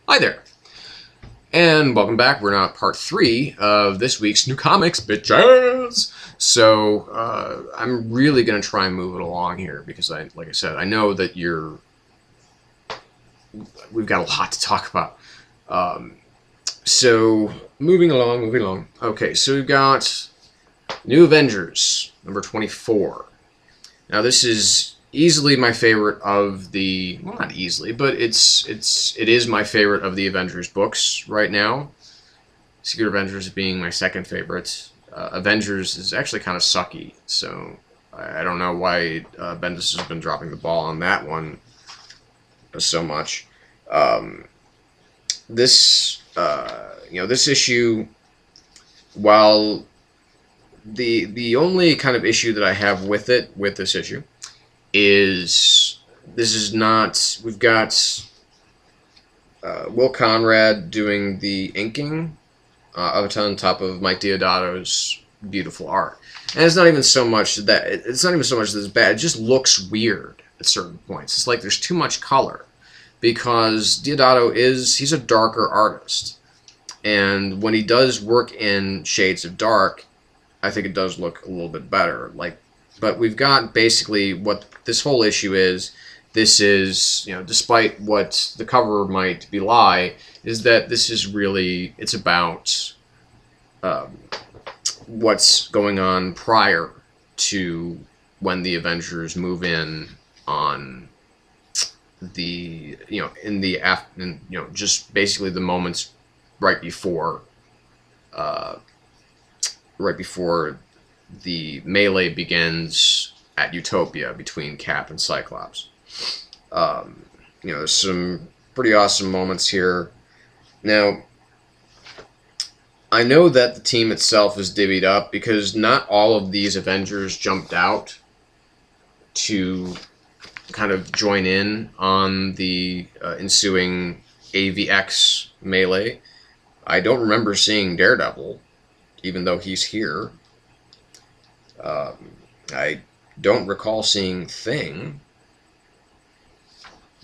Hi there, and welcome back. We're now at part 3 of this week's new comics, bitches. So I'm really gonna try and move it along here because like I said, I know that we've got a lot to talk about. So moving along. Okay, so we've got New Avengers number 24. Now this is easily my favorite of the, well, not easily, but it is my favorite of the Avengers books right now. Secret Avengers being my second favorite. Avengers is actually kind of sucky, so I don't know why Bendis has been dropping the ball on that one so much. This issue, while the only kind of issue that I have with this issue is we've got Will Conrad doing the inking on top of Mike Deodato's beautiful art, and it's not even so much that it's bad. It just looks weird at certain points. It's like there's too much color because Deodato he's a darker artist, and when he does work in shades of dark, I think it does look a little bit better. But we've got basically what this whole issue is. This is, despite what the cover might belie, is that this is really, it's about what's going on prior to when the Avengers move in on the, just basically the moments right before the melee begins at Utopia between Cap and Cyclops. There's some pretty awesome moments here. Now, I know that the team itself is divvied up because not all of these Avengers jumped out to kind of join in on the ensuing AVX melee. I don't remember seeing Daredevil, even though he's here. I don't recall seeing Thing.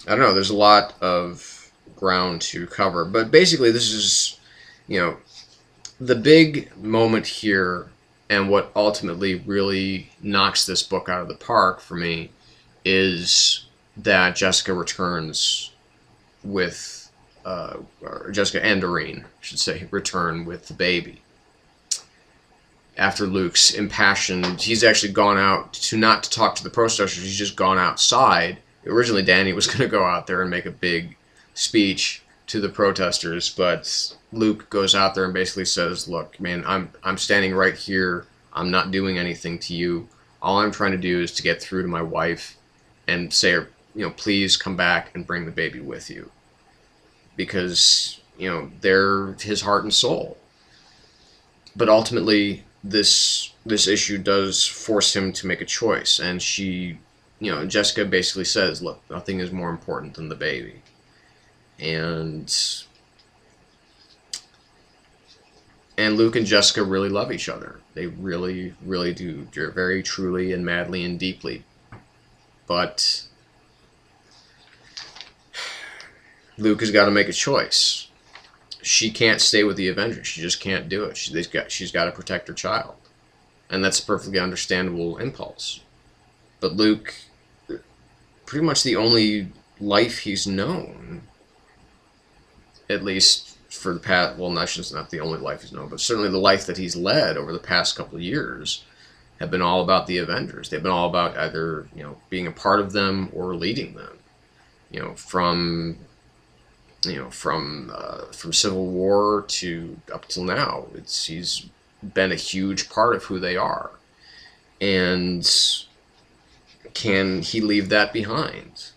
I don't know, there's a lot of ground to cover. But basically this is, the big moment here, and what ultimately really knocks this book out of the park for me, is that Jessica returns with, or Jessica and Doreen, I should say, return with the baby. After Luke's impassioned, he's actually gone out not to talk to the protesters, he's just gone outside. Originally Danny was going to go out there and make a big speech to the protesters, but Luke goes out there and basically says, look, man, I'm standing right here, I'm not doing anything to you, all I'm trying to do is to get through to my wife and say, please come back and bring the baby with you. Because, they're his heart and soul. But ultimately, this issue does force him to make a choice, and Jessica basically says, look, nothing is more important than the baby. And Luke and Jessica really love each other. They really, really do. They're very truly and madly and deeply. But Luke has got to make a choice. She can't stay with the Avengers. She just can't do it. She's got to protect her child. And that's a perfectly understandable impulse. But Luke, pretty much the only life he's known, at least for the past, well, that's not the only life he's known, but certainly the life that he's led over the past couple of years, have been all about the Avengers. They've been all about either, being a part of them or leading them. From Civil War to up till now, he's been a huge part of who they are. And can he leave that behind?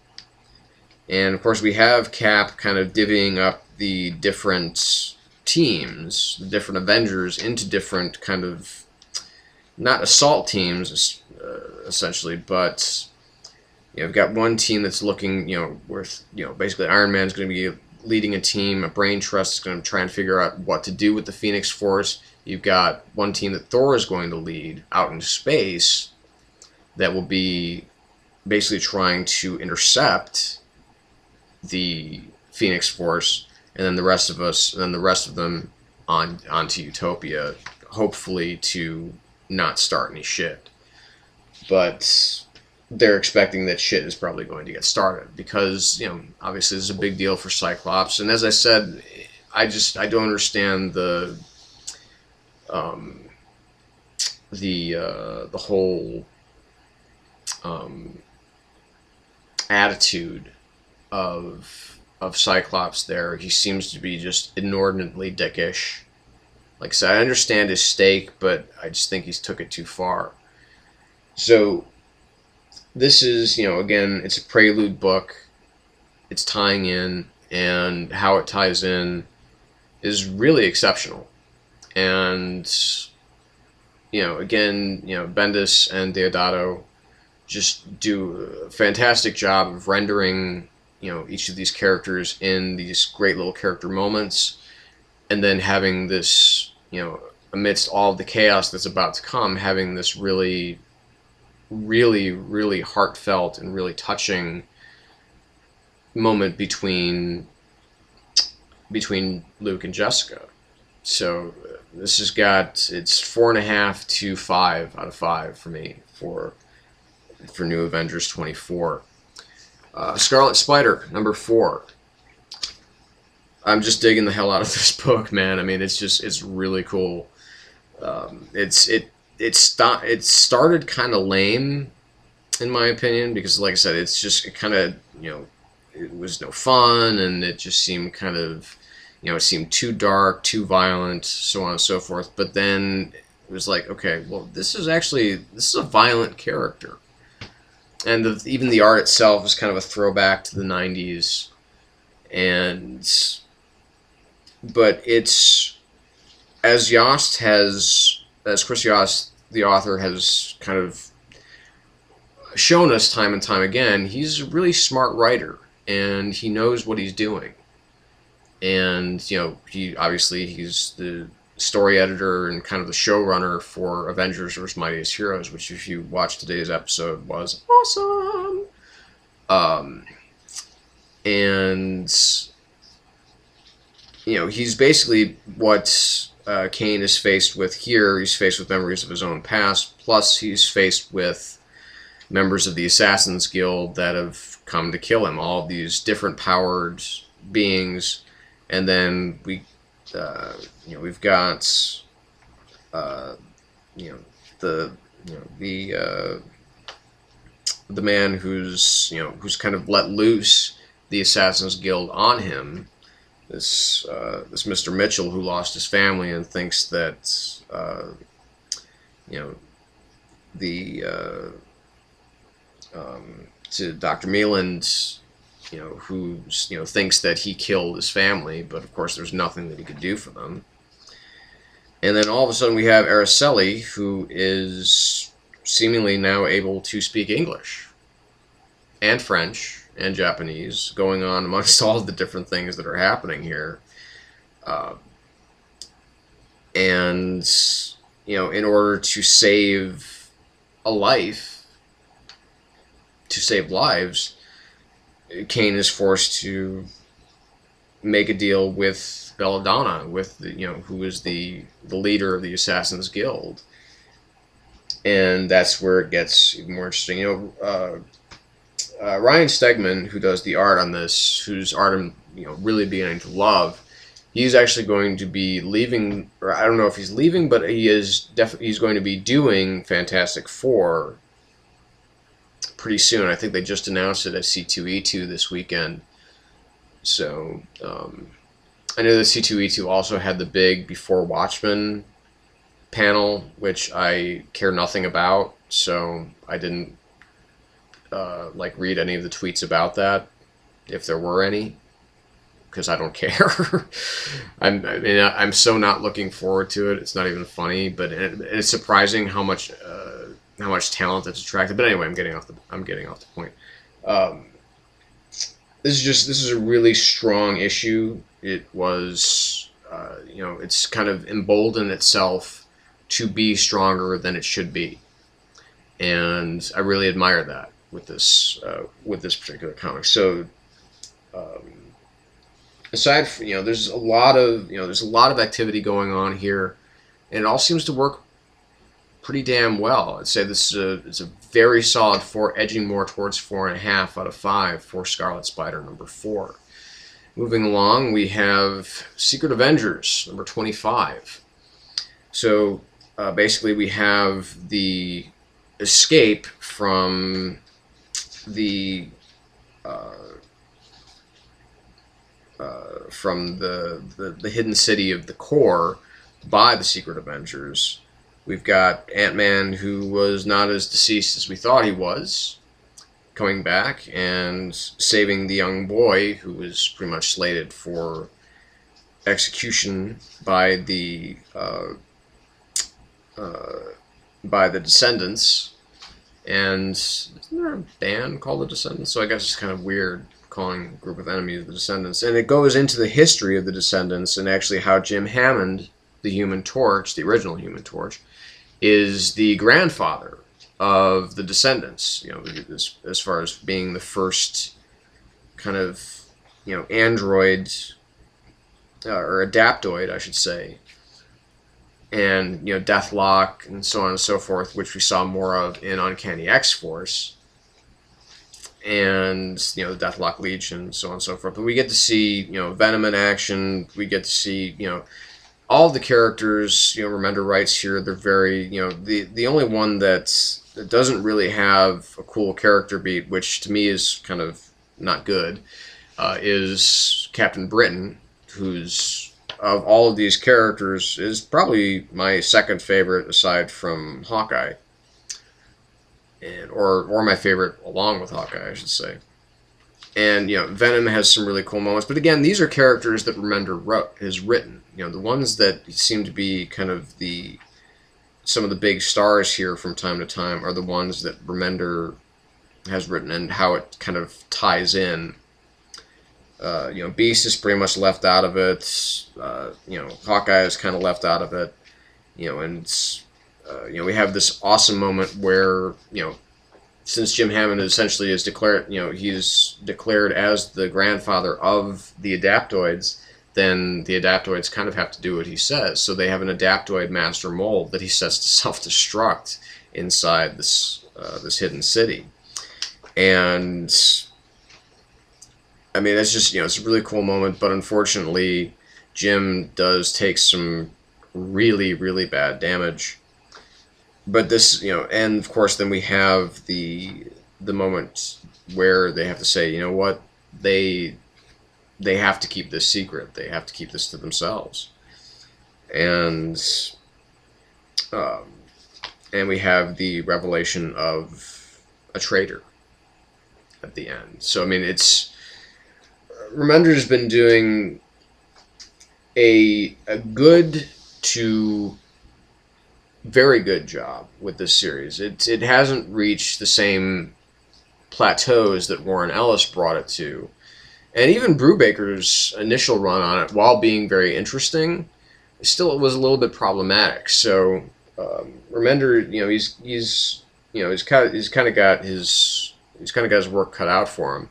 And of course we have Cap kind of divvying up the different teams, the different Avengers, into different kind of, not assault teams essentially, but you've got one team that's looking, basically Iron Man's going to be leading a team, a brain trust is going to try and figure out what to do with the Phoenix Force. You've got one team that Thor is going to lead out into space that will be basically trying to intercept the Phoenix Force, and then the rest of us, and then the rest of them onto Utopia, hopefully to not start any shit. But they're expecting that shit is probably going to get started because, you know, obviously this is a big deal for Cyclops. And as I said, I don't understand the whole attitude of Cyclops there. He seems to be just inordinately dickish. Like I said, I understand his stake, but I just think he's took it too far. So this is, you know, again, it's a prelude book. It's tying in, and how it ties in is really exceptional. And, you know, again, you know, Bendis and Deodato just do a fantastic job of rendering, you know, each of these characters in these great little character moments, and then having this, you know, amidst all the chaos that's about to come, having this really, really, really heartfelt and really touching moment between Luke and Jessica. So this has got, it's 4.5 to 5 out of 5 for me for New Avengers 24. Scarlet Spider, number 4. I'm just digging the hell out of this book, man. I mean, it's really cool. It started kind of lame, in my opinion, because, like I said, it kind of, you know, it was no fun, and it just seemed kind of, you know, it seemed too dark, too violent, so on and so forth. But then it was like, okay, well, this is a violent character. And even the art itself is kind of a throwback to the 90s. But it's, as Chris Yost, the author, has kind of shown us time and time again, he's a really smart writer, and he knows what he's doing. And, you know, he's the story editor and kind of the showrunner for Avengers vs. Mightiest Heroes, which, if you watch today's episode, was awesome. And, you know, he's basically what Kane is faced with here. He's faced with memories of his own past, plus he's faced with members of the Assassin's Guild that have come to kill him. All of these different powered beings, and then we've got the man who's kind of let loose the Assassin's Guild on him. This Mr. Mitchell, who lost his family and thinks that to Dr. Meeland, who thinks that he killed his family, but of course there's nothing that he could do for them. And then all of a sudden we have Araceli, who is seemingly now able to speak English and French and Japanese, going on amongst all the different things that are happening here. And in order to save a life, to save lives, Kane is forced to make a deal with Belladonna, with who is the leader of the Assassin's Guild, and that's where it gets even more interesting. Ryan Stegman, who does the art on this, whose art I'm really beginning to love, he's actually going to be leaving, or I don't know if he's leaving, but he's going to be doing Fantastic Four pretty soon. I think they just announced it at C2E2 this weekend. So I know that C2E2 also had the big Before Watchmen panel, which I care nothing about, so I didn't read any of the tweets about that, if there were any, because I don't care. I'm so not looking forward to it. It's not even funny, but it's surprising how much talent it's attracted. But anyway, I'm getting off the point. This is a really strong issue. It was, it's kind of emboldened itself to be stronger than it should be, and I really admire that with this particular comic. So, aside from, there's a lot of activity going on here, and it all seems to work pretty damn well. I'd say this is it's a very solid 4, edging more towards 4.5 out of 5 for Scarlet Spider number 4. Moving along, we have Secret Avengers number 25. So basically, we have the escape from the the hidden city of the Core by the Secret Avengers. We've got Ant-Man, who was not as deceased as we thought he was, coming back and saving the young boy who was pretty much slated for execution by the Descendants. And isn't there a band called the Descendants? So I guess it's kind of weird calling a group of enemies the Descendants. And it goes into the history of the Descendants and actually how Jim Hammond, the Human Torch, the original Human Torch, is the grandfather of the Descendants. As far as being the first kind of android or adaptoid, I should say, and Deathlock and so on and so forth, which we saw more of in Uncanny X-Force, and the Deathlock Legion and so on and so forth. But we get to see Venom in action. We get to see all the characters. Remender writes here they're very the only one that doesn't really have a cool character beat, which to me is kind of not good, is Captain Britain, who's of all of these characters is probably my second favorite aside from Hawkeye, and or my favorite along with Hawkeye, I should say. And Venom has some really cool moments, but again, these are characters that Remender has written. The ones that seem to be kind of some of the big stars here from time to time are the ones that Remender has written, and how it kind of ties in. Beast is pretty much left out of it. Hawkeye is kind of left out of it. And we have this awesome moment where since Jim Hammond essentially is declared, he's declared as the grandfather of the Adaptoids, then the Adaptoids kind of have to do what he says. So they have an Adaptoid master mold that he sets to self-destruct inside this hidden city, and I mean, it's just, it's a really cool moment, but unfortunately, Jim does take some really, really bad damage. But this, and of course, then we have the moment where they have to say, you know what, they have to keep this secret. They have to keep this to themselves. And we have the revelation of a traitor at the end. So I mean, Remender's been doing a good to very good job with this series. It hasn't reached the same plateaus that Warren Ellis brought it to, and even Brubaker's initial run on it, while being very interesting, still it was a little bit problematic. So Remender, he's kind of got his work cut out for him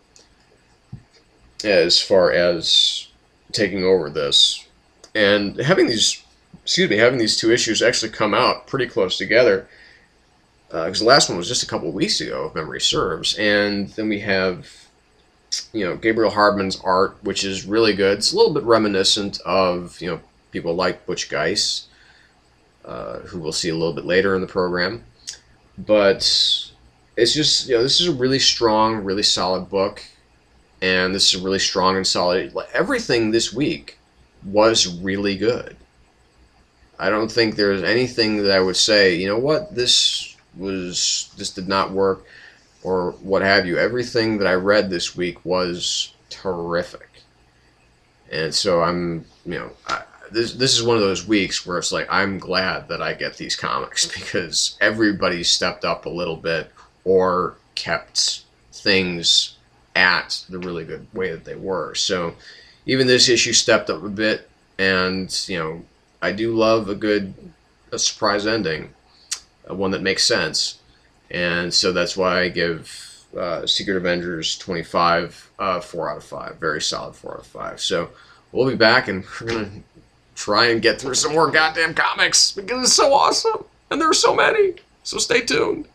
as far as taking over this, and having these two issues actually come out pretty close together, because the last one was just a couple of weeks ago, if memory serves. And then we have Gabriel Hardman's art, which is really good. It's a little bit reminiscent of people like Butch Geis, who we'll see a little bit later in the program, but it's just this is a really strong, really solid book. And this is really strong and solid. Everything this week was really good. I don't think there's anything that I would say, you know what, this did not work, or what have you. Everything that I read this week was terrific. And so this is one of those weeks where it's like, I'm glad that I get these comics, because everybody stepped up a little bit or kept things at the really good way that they were. So even this issue stepped up a bit, and I do love a surprise ending, one that makes sense, and so that's why I give Secret Avengers 25 4 out of 5, very solid 4 out of 5. So we'll be back and we're gonna try and get through some more goddamn comics because it's so awesome and there are so many. So stay tuned.